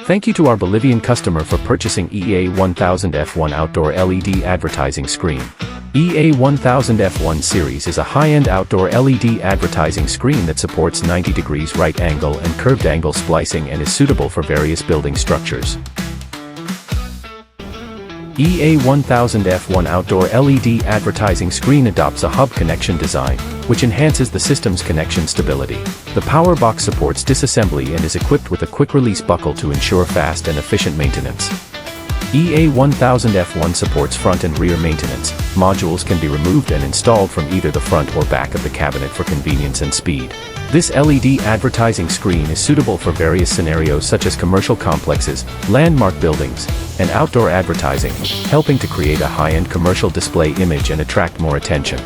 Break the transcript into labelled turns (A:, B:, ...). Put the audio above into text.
A: Thank you to our Bolivian customer for purchasing EA1000F1 outdoor LED advertising screen. EA1000F1 series is a high-end outdoor LED advertising screen that supports 90 degrees right angle and curved angle splicing and is suitable for various building structures. EA1000F1 outdoor LED advertising screen adopts a hub connection design, which enhances the system's connection stability. The power box supports disassembly and is equipped with a quick-release buckle to ensure fast and efficient maintenance. EA1000F1 supports front and rear maintenance. Modules can be removed and installed from either the front or back of the cabinet for convenience and speed. This LED advertising screen is suitable for various scenarios such as commercial complexes, landmark buildings, and outdoor advertising, helping to create a high-end commercial display image and attract more attention.